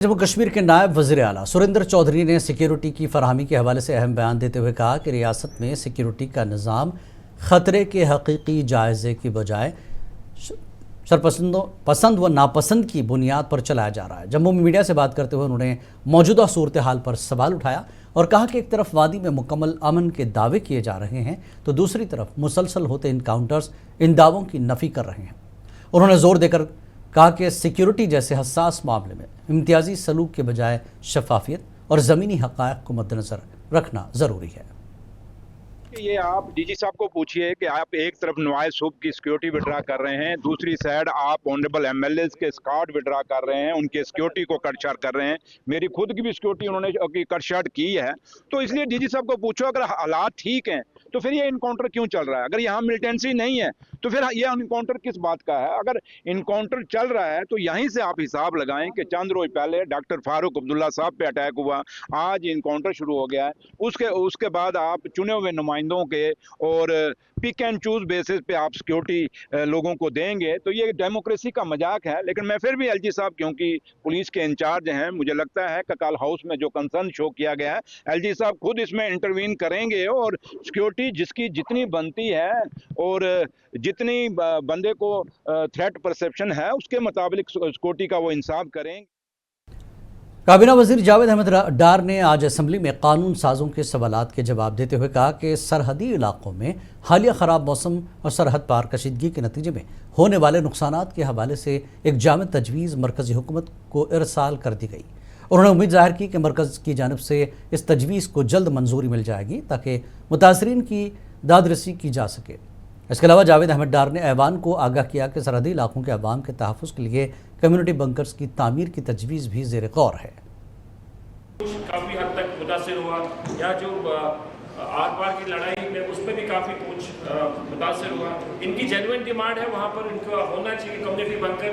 जम्मू कश्मीर के नायब वज़ीर आला सुरेंद्र चौधरी ने सिक्योरिटी की फराहमी के हवाले से अहम बयान देते हुए कहा कि रियासत में सिक्योरिटी का निज़ाम ख़तरे के हकीकी जायज़े की बजाय पसंद व नापसंद की बुनियाद पर चलाया जा रहा है। जम्मू में मीडिया से बात करते हुए उन्होंने मौजूदा सूरत हाल पर सवाल उठाया और कहा कि एक तरफ वादी में मुकम्मल अमन के दावे किए जा रहे हैं तो दूसरी तरफ मुसलसल होते इनकाउंटर्स इन दावों की नफ़ी कर रहे हैं। उन्होंने जोर देकर कहा कि सिक्योरिटी जैसे हसास मामले में इम्तियाजी सलूक के बजाय शफाफियत और ज़मीनी हक़ाइक़ को मद्देनज़र रखना ज़रूरी है। ये आप डीजी साहब को पूछिए कि आप एक तरफ नवाज सूब की सिक्योरिटी विड्रा कर रहे हैं, दूसरी साइड आप ऑनरेबल एमएलए के स्कॉट विड्रा कर रहे हैं, उनके सिक्योरिटी को कटछाट कर रहे हैं। मेरी खुद की भी सिक्योरिटी उन्होंने कटछाट की है। तो इसलिए डीजी साहब को पूछो, अगर हालात ठीक हैं तो फिर ये इनकाउंटर क्यों चल रहा है? अगर यहाँ मिलिटेंसी नहीं है तो फिर ये इनकाउंटर किस बात का है? अगर इनकाउंटर चल रहा है तो यहीं से आप हिसाब लगाएं कि चंद रोज पहले डॉक्टर फारूक अब्दुल्ला साहब पे अटैक हुआ, आज इनकाउंटर शुरू हो गया है। उसके बाद आप चुने हुए नुमाइंदों के और पिक एंड चूज बेसिस पे आप सिक्योरिटी लोगों को देंगे, तो ये डेमोक्रेसी का मजाक है। लेकिन मैं फिर भी एलजी साहब, क्योंकि पुलिस के इंचार्ज हैं, मुझे लगता है कि कल हाउस में जो कंसर्न शो किया गया है, एलजी साहब खुद इसमें इंटरवीन करेंगे और सिक्योरिटी जिसकी जितनी बनती है और जितनी बंदे को थ्रेट परसेप्शन है उसके मुताबिक सिक्योरिटी का वो इंसाफ करेंगे। काबीना वजीर जावेद अहमद डार ने आज असम्बली में कानून साजों के सवालात के जवाब देते हुए कहा कि सरहदी इलाकों में हालिया ख़राब मौसम और सरहद पार कशीदगी के नतीजे में होने वाले नुकसानात के हवाले से एक जामिद तजवीज़ मरकज़ी हुकूमत को इरसाल कर दी गई। उन्होंने उम्मीद ज़ाहिर की कि मरकज़ की जानिब से इस तजवीज़ को जल्द मंजूरी मिल जाएगी ताकि मुतासरीन की दादरसी की जा सके। इसके अलावा जावेद अहमद डार ने ऐवान को आगाह किया कि सरहदी इलाकों के अवाम के तहफ़्फ़ुज़ के लिए कम्युनिटी बंकर्स की तामीर की तजवीज़ भी ज़ेर गौर है। काफ़ी हद तक मुतासर हुआ, या जो आर पार की लड़ाई में उसमें भी काफ़ी कुछ मुतासर हुआ। इनकी जेन्युइन डिमांड है, वहाँ पर इनका होना चाहिए कम्युनिटी बनकर,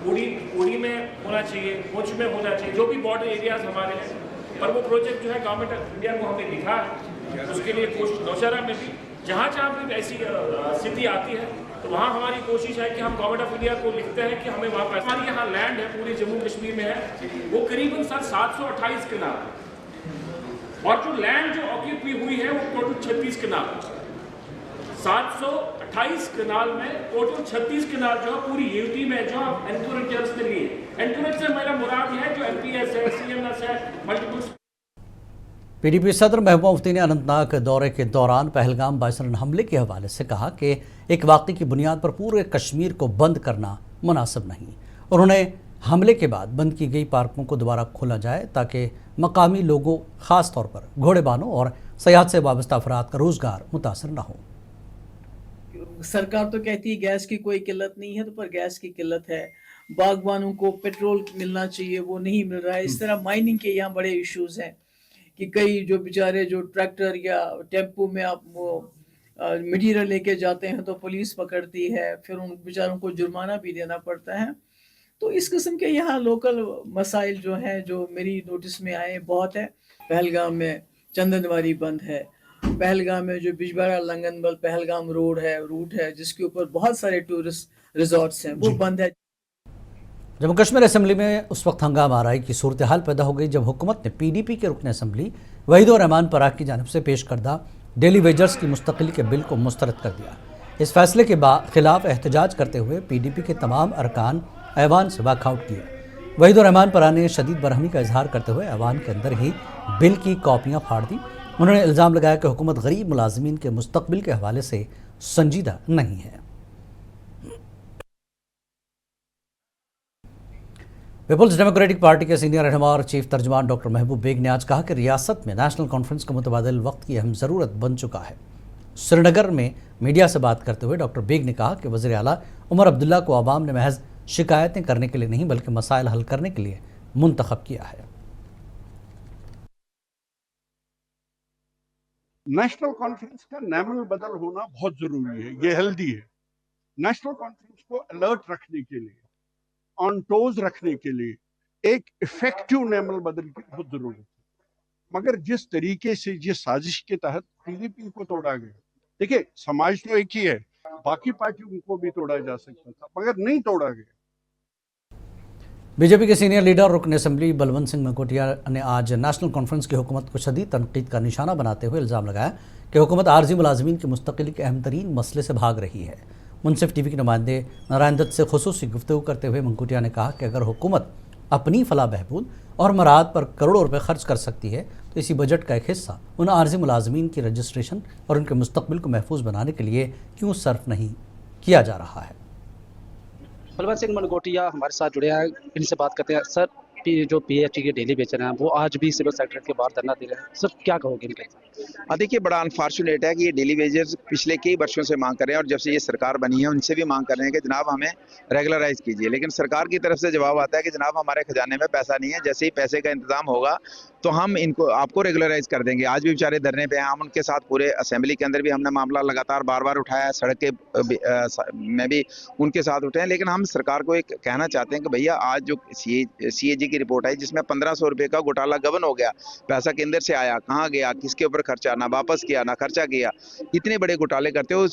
उड़ी में होना चाहिए, पुंछ में होना चाहिए, जो भी बॉर्डर एरियाज हमारे हैं। पर वो प्रोजेक्ट जो है गवर्नमेंट ऑफ इंडिया को हमने लिखा है, उसके लिए कुछ नौशहरा में भी जहाँ भी ऐसी स्थिति आती है तो वहाँ हमारी कोशिश है कि हम गवर्नमेंट ऑफ इंडिया को लिखते हैं कि हमें वहाँ पर हमारी यहाँ लैंड है, पूरे जम्मू कश्मीर में है, वो करीबन 728 कनाल, और जो लैंड जो ऑक्यूपी हुई है वो टोटल 36 कनाल। 728 कनाल में टोटल 36 कनाल जो है पूरी यूटी में जो एनक्रोचर्स के लिए, एनक्रोच से मेरा मुराद है जो एमपीएस है, सीएमएस है, मल्टीपल। पीडीपी सदर महबूबा मुफ्ती ने अनंतनाग दौरे के दौरान पहलगाम बाइसन हमले के हवाले से कहा कि एक वाक़े की बुनियाद पर पूरे कश्मीर को बंद करना मुनासिब नहीं। उन्होंने हमले के बाद बंद की गई पार्कों को दोबारा खोला जाए ताकि मकामी लोगों, ख़ास तौर पर घोड़ेबानों और सयाहत से वाबस्ता अफराद का रोज़गार मुतासर न हो। सरकार तो कहती है गैस की कोई किल्लत नहीं है, तो पर गैस की किल्लत है। बागबानों को पेट्रोल मिलना चाहिए, वो नहीं मिल रहा है। इस तरह माइनिंग के यहाँ बड़े इश्यूज हैं कि कई जो बेचारे जो ट्रैक्टर या टेम्पो में आप वो मटीरियल लेके जाते हैं तो पुलिस पकड़ती है, फिर उन बेचारों को जुर्माना भी देना पड़ता है। तो इस किस्म के यहाँ लोकल मसाइल जो हैं, जो मेरी नोटिस में आए, बहुत है। पहलगाम में चंदनवारी बंद है, पहलगाम में जो बिजबेहरा लंगनबल पहलगाम रूट है जिसके ऊपर बहुत सारे टूरिस्ट रिजॉर्ट्स हैं, वो बंद है। जम्मू कश्मीर असेंबली में उस वक्त हंगामा आराई की सूरत हाल पैदा हो गई जब हुकूमत ने पीडीपी के रुकन असेंबली वहीदुर रहमान पराग की जानिब से पेश करदा डेली वेजर्स की मुस्तकिली के बिल को मुस्तरद कर दिया। इस फैसले के खिलाफ एहतजाज करते हुए पीडीपी के तमाम अरकान ऐवान से वॉकआउट किए। वहीदुर रहमान पराग ने शदीद बरहमी का इजहार करते हुए ऐवान के अंदर ही बिल की कॉपियाँ फाड़ दी। उन्होंने इल्ज़ाम लगाया कि हुकूमत गरीब मुलाजमीन के मुस्तकबिल के हवाले से संजीदा नहीं है। पीपल्स डेमोक्रेटिक पार्टी के सीनियर रहनुमा और चीफ तर्जुमान डॉक्टर महबूब बेग ने आज कहा कि रियासत में नेशनल कॉन्फ्रेंस का मुतबादिल वक्त की अहम ज़रूरत बन चुका है। श्रीनगर में मीडिया से बात करते हुए डॉक्टर बेग ने कहा कि वज़ीर आला उमर अब्दुल्ला को आवाम ने महज शिकायतें करने के लिए नहीं बल्कि मसाइल हल करने के लिए मुंतखब किया है। नेशनल कॉन्फ्रेंस का नेमल बदल होना बहुत जरूरी है, ये हेल्दी है। नेशनल कॉन्फ्रेंस को अलर्ट रखने के लिए, ऑन टोज रखने के लिए एक इफेक्टिव नेमल बदल की बहुत जरूरत है। मगर जिस तरीके से जिस साजिश के तहत पीडीपी को तोड़ा गया, देखिए समाज तो एक ही है, बाकी पार्टियों को भी तोड़ा जा सकता था मगर नहीं तोड़ा गया। बीजेपी के सीनियर लीडर रुकन असेंबली बलवंत सिंह मनकोटिया ने आज नेशनल कॉन्फ्रेंस की हुकूमत को शदीद तनकीद का निशाना बनाते हुए इल्ज़ाम लगाया कि हुकूमत आर्जी मुलाजमीन की मुस्तकिली के अहम तरीन मसले से भाग रही है। मुंसिफ टीवी के नुमाइंदे नारायण दत्त से खुसूसी गुफ्तगू करते हुए मनकोटिया ने कहा कि अगर हुकूमत अपनी फलाह बहबूद और मराद पर करोड़ों रुपए खर्च कर सकती है तो इसी बजट का एक हिस्सा उन आर्जी मुलाजमीन की रजिस्ट्रेशन और उनके मुस्तकबिल को महफूज बनाने के लिए क्यों सर्फ नहीं किया जा रहा है। बलवंत सिंह मनकोटिया हमारे साथ जुड़े हैं, इनसे बात करते हैं। सर, जो पीएचई के डेली बेचर हैं वो आज भी सिविल सेक्रेटरीट के बाहर धरना दे रहे हैं, सर क्या कहोगे इनके? देखिए, बड़ा अनफॉर्चुनेट है कि ये डेली वेजेस पिछले कई वर्षों से मांग कर रहे हैं और जब से ये सरकार बनी है उनसे भी मांग कर रहे हैं कि जनाब हमें रेगुलराइज कीजिए, लेकिन सरकार की तरफ से जवाब आता है कि जनाब हमारे खजाने में पैसा नहीं है, जैसे ही पैसे का इंतजाम होगा तो हम इनको आपको रेगुलराइज कर देंगे। आज भी बेचारे धरने पे हैं, हम उनके साथ पूरे असेंबली के अंदर भी हमने मामला लगातार बार बार उठाया है, सड़क के में भी उनके साथ उठे हैं, लेकिन हम सरकार को एक कहना चाहते हैं कि भैया आज जो CAG की रिपोर्ट आई जिसमें 1500 रुपए का घोटाला गबन हो गया, पैसा केंद्र से आया, कहाँ गया, किसके ऊपर खर्चा, ना वापस किया ना खर्चा किया, इतने बड़े घोटाले करते हो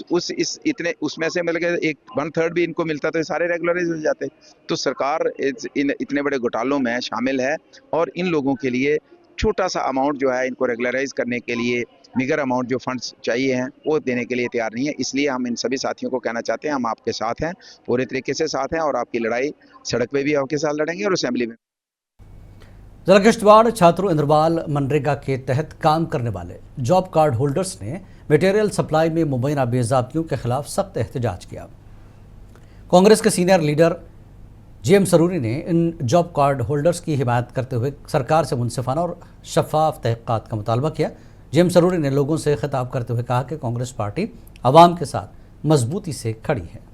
उसमें से मिलकर 1/3 भी इनको मिलता तो ये सारे रेगुलराइज हो जाते। तो सरकार इतने बड़े घोटालों में शामिल है और इन लोगों के लिए छोटा सा अमाउंट जो है इनको रेगुलराइज करने के लिए निगर अमाउंट जो फंड्स चाहिए हैं वो देने के लिए तैयार नहीं है। इसलिए हम इन सभी साथियों को कहना चाहते हैं हम आपके साथ हैं, पूरे तरीके से साथ हैं और आपकी लड़ाई सड़क पे भी आपके साथ लड़ेंगे और असेंबली में। जिला किश्तवाड़ छात्रों इंद्रवाल मनरेगा के तहत काम करने वाले जॉब कार्ड होल्डर्स ने मटेरियल सप्लाई में मुबैना बेज़ाब्तियों के खिलाफ सख्त एहतजाज किया। कांग्रेस के सीनियर लीडर JM सरूरी ने इन जॉब कार्ड होल्डर्स की हिमायत करते हुए सरकार से मुनसिफाना और शफाफ तहक़ीक़ात का मुतालबा किया। JM सरूरी ने लोगों से खिताब करते हुए कहा कि कांग्रेस पार्टी अवाम के साथ मजबूती से खड़ी है।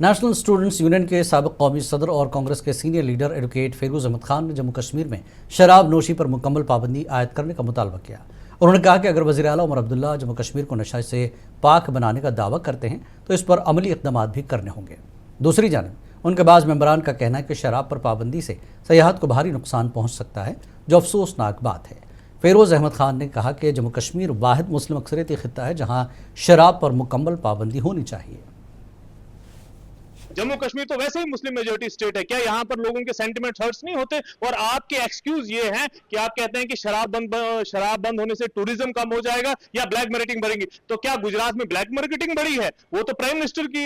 नेशनल स्टूडेंट्स यूनियन के साबिक़ कौमी सदर और कांग्रेस के senior leader advocate Feroz Ahmed Khan ने जम्मू कश्मीर में शराब नोशी पर मुकम्मल पाबंदी आयद करने का मुतालबा किया। उन्होंने कहा कि अगर वज़ीर आला उमर अब्दुल्ला जम्मू कश्मीर को नशा से पाक बनाने का दावा करते हैं तो इस पर अमली इक़दाम भी करने होंगे। दूसरी जानब उनके बाज़ मेंबरान का कहना है कि शराब पर पाबंदी से सयाहत को भारी नुकसान पहुँच सकता है, जो अफसोसनाक बात है। फेरोज़ अहमद खान ने कहा कि जम्मू कश्मीर वाहिद मुस्लिम अक्सरियती खित्ता है जहाँ शराब पर मुकम्मल पाबंदी होनी चाहिए। जम्मू कश्मीर तो वैसे ही मुस्लिम मेजोरिटी स्टेट है, क्या यहाँ पर लोगों के सेंटिमेंट हर्ट्स नहीं होते? और आपके एक्सक्यूज ये हैं कि आप कहते हैं कि शराब बंद होने से टूरिज्म कम हो जाएगा या ब्लैक मार्केटिंग बढ़ेगी। तो क्या गुजरात में ब्लैक मार्केटिंग बढ़ी है? वो तो प्राइम मिनिस्टर की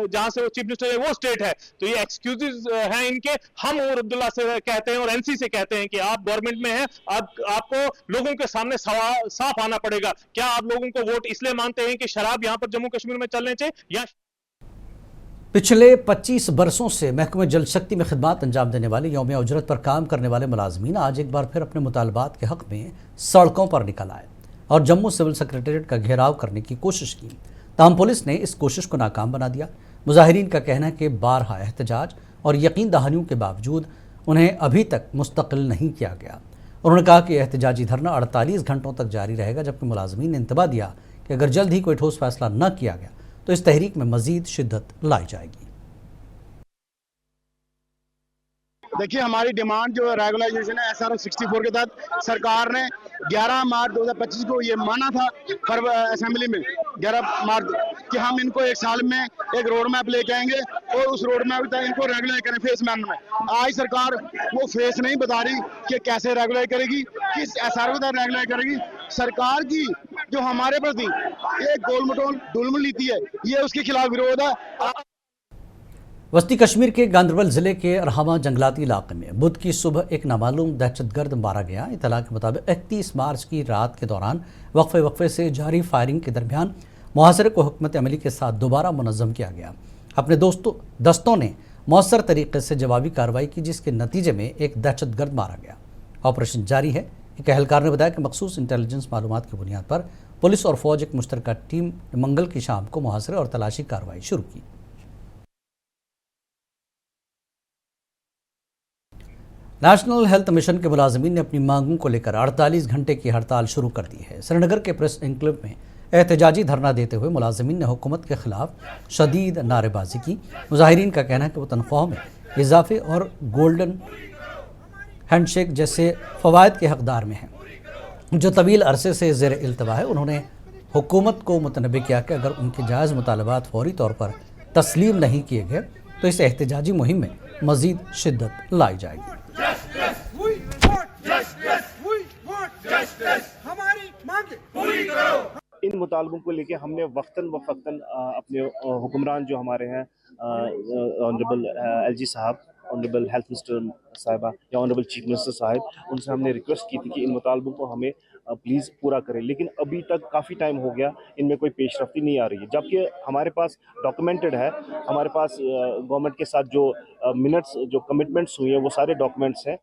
जहां से वो चीफ मिनिस्टर है वो स्टेट है। तो ये एक्सक्यूजेस हैं इनके। हम उमर अब्दुल्ला से कहते हैं और NC से कहते हैं कि आप गवर्नमेंट में हैं, आपको लोगों के सामने साफ आना पड़ेगा। क्या आप लोगों को वोट इसलिए मानते हैं कि शराब यहाँ पर जम्मू कश्मीर में चलने चाहिए या? पिछले 25 बरसों से महकमे जल शक्ति में खिदमत अंजाम देने वाले यौम उजरत पर काम करने वाले मुलाजमीन आज एक बार फिर अपने मुतालबात के हक़ में सड़कों पर निकल आए और जम्मू सिविल सेक्रेटेरिएट का घेराव करने की कोशिश की। ताहम पुलिस ने इस कोशिश को नाकाम बना दिया। मुजाहिरीन का कहना है कि बारहा एहतजाज और यकीन दहानियों के बावजूद उन्हें अभी तक मुस्तकिल नहीं किया गया। उन्होंने कहा कि एहतजाजी धरना 48 घंटों तक जारी रहेगा, जबकि मुलाजमीन ने इंतबाह दिया कि अगर जल्द ही कोई ठोस फैसला न किया गया तो इस तहरीक में मजीद शिद्दत लाई जाएगी। देखिए, हमारी डिमांड जो रेगुलाइजेशन है SRO 64 के तहत सरकार ने 11 मार्च 2025 को ये माना था पर असेंबली में 11 मार्च कि हम इनको एक साल में एक रोड मैप लेके आएंगे और उस रोड मैप तक इनको रेगुलर करें फेस मैन में। आज सरकार वो फेस नहीं बता रही कि कैसे रेगुलर करेगी, किस SRO के तहत रेगुलर करेगी। सरकार की जो हमारे प्रति एक गोलमटोल डुलमुल नीति है, ये उसके खिलाफ विरोध है। वस्ती कश्मीर के गांदरबल ज़िले के अरहामा जंगलाती इलाके में बुध की सुबह एक नामालूम दहशतगर्द मारा गया। इत्तला के मुताबिक 31 मार्च की रात के दौरान वक्फे से जारी फायरिंग के दरमियान मुहासरे को हुकमत अमली के साथ दोबारा मुनज़्ज़म किया गया। अपने दस्तों ने मौसर तरीके से जवाबी कार्रवाई की, जिसके नतीजे में एक दहशतगर्द मारा गया। ऑपरेशन जारी है। एक एहलकार ने बताया कि मखसूस इंटेलिजेंस मालूमात की बुनियाद पर पुलिस और फौज एक मुश्तरका टीम मंगल की शाम को मुहासरे और तलाशी कार्रवाई शुरू की। नेशनल हेल्थ मिशन के मुलाजमीन ने अपनी मांगों को लेकर 48 घंटे की हड़ताल शुरू कर दी है। श्रीनगर के प्रेस एन्क्लेव में एहतजाजी धरना देते हुए मुलाजमीन ने हुकूमत के खिलाफ शदीद नारेबाजी की। मुजाहिरीन का कहना है कि वो तनख्वाह में इजाफे और गोल्डन हैंडशेक जैसे फ़वाद के हकदार में हैं, जो तवील अरसे से ज़ेर इल्तवा है। उन्होंने हुकूमत को मुतनबे किया कि अगर उनके जायज़ मुतालबात फौरी तौर पर तस्लीम नहीं किए गए तो इस एहतजाजी मुहिम में मज़ीद शिद्दत लाई जाएगी। इन मुतालबों को लेके हमने वक्तन व फ़क्तन अपने हुक्मरान जो हमारे हैं ऑनरेबल एलजी साहब, ऑनरेबल हेल्थ मिनिस्टर साहिबा या ऑनरेबल चीफ मिनिस्टर साहब, उनसे हमने रिक्वेस्ट की थी कि इन मुतालबों को हमें प्लीज़ पूरा करें, लेकिन अभी तक काफ़ी टाइम हो गया, इनमें कोई पेशरफ्ती नहीं आ रही है। जबकि हमारे पास डॉक्यूमेंटेड है, हमारे पास गवर्नमेंट के साथ जो मिनट्स जो कमिटमेंट्स हुई हैं वो सारे डॉक्यूमेंट्स हैं।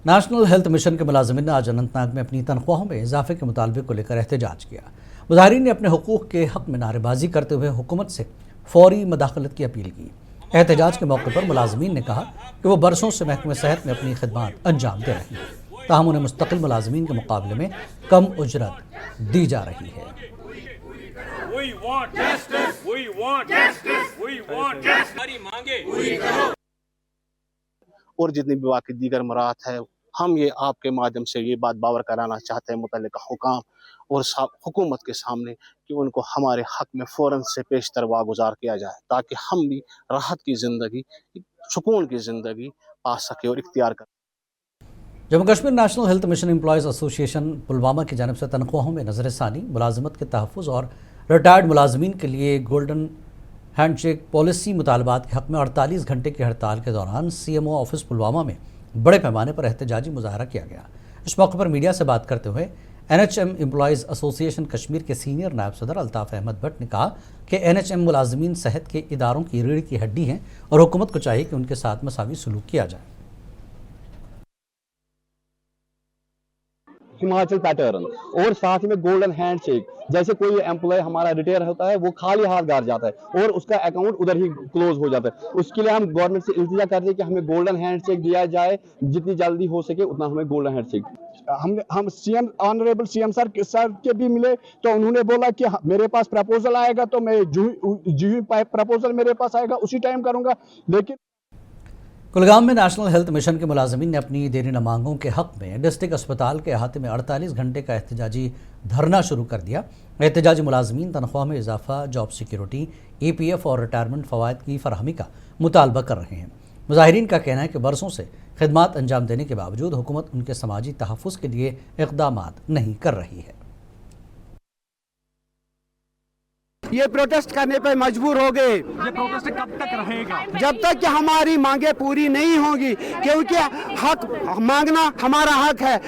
नेशनल हेल्थ मिशन के मुलाजिमीन ने आज अनंतनाग में अपनी तनख्वाहों में इजाफे के मुतालबे को लेकर एहतजाज किया। मुजाहिरीन ने अपने हुकूक के हक में नारेबाजी करते हुए हुकूमत से फौरी मदाखलत की अपील की। एहतजाज के मौके पर मुलाजिमीन ने कहा कि वो बरसों से महकमे सेहत में अपनी खिदमत अंजाम दे रही हैं, ताहम उन्हें मुस्तकिल मुलाजिमीन के मुकाबले में कम उजरत दी जा रही है। और जितनी भी बाकी दीगर मराहत है, हम ये आपके माध्यम से ये बात बावर कराना चाहते हैं मुतल्लिका हुकाम और हुकूमत के सामने कि उनको हमारे हक में फ़ौरन से पेशतर वागुजार किया जाए, ताकि हम भी राहत की ज़िंदगी, सुकून की ज़िंदगी पा सके और इख्तियार कर। Jammu Kashmir national health mission employees association Pulwama की जानिब से तनख्वाहों में नज़रसानी, मुलाजमत के तहफ़्फ़ुज़ और रिटायर्ड मुलाजमीन के लिए गोल्डन हैंडशेक पॉलिसी मुतालबात के हक में 48 घंटे की हड़ताल के दौरान CMO ऑफिस पुलवामा में बड़े पैमाने पर एहतजाजी मुजाहरा किया गया। इस मौके पर मीडिया से बात करते हुए NHM एम्प्लॉयज़ एसोसिएशन कश्मीर के सीनियर नायब सदर अल्ताफ़ अहमद भट्ट ने कहा कि NHM मुलाजमीन सेहत के इदारों की रीढ़ की हड्डी हैं और हुकूमत को चाहिए कि उनके साथ मसावी सलूक किया जाए। हिमाचल पैटर्न और साथ में गोल्डन हैंडशेक, जैसे कोई एम्प्लॉय हमारा रिटायर होता है वो खाली हाथ घर जाता है और उसका अकाउंट उधर ही क्लोज हो जाता है। उसके लिए हम गवर्नमेंट से इल्तिजा करते हैं कि हमें गोल्डन हैंडशेक दिया जाए, जितनी जल्दी हो सके उतना हमें गोल्डन हैंडशेक। हम सीएम ऑनरेबल सीएम सर के भी मिले तो उन्होंने बोला कि मेरे पास प्रपोजल आएगा तो मैं जो प्रपोजल मेरे पास आएगा उसी टाइम करूंगा। लेकिन कुलगाम में नेशनल हेल्थ मिशन के मुलाजमीन ने अपनी देरीना मांगों के हक में डिस्ट्रिक्ट अस्पताल के अहाते में 48 घंटे का एहतजाजी धरना शुरू कर दिया। एहतजाजी मुलाजमीन तनख्वाह में इजाफा, जॉब सिक्योरिटी, EPF और रिटायरमेंट फ़वाइद की फरहमी का मुतालबा कर रहे हैं। मुजाहिरीन का कहना है कि बरसों से खिदमात अंजाम देने के बावजूद हुकूमत उनके समाजी तहफ़्फ़ुज़ के लिए इक़दामात नहीं कर रही है। ये प्रोटेस्ट करने पे मजबूर हो गए। ये प्रोटेस्ट कब तक रहेगा? जब तक कि हमारी मांगे पूरी नहीं होगी, क्योंकि हक मांगना हमारा हक है।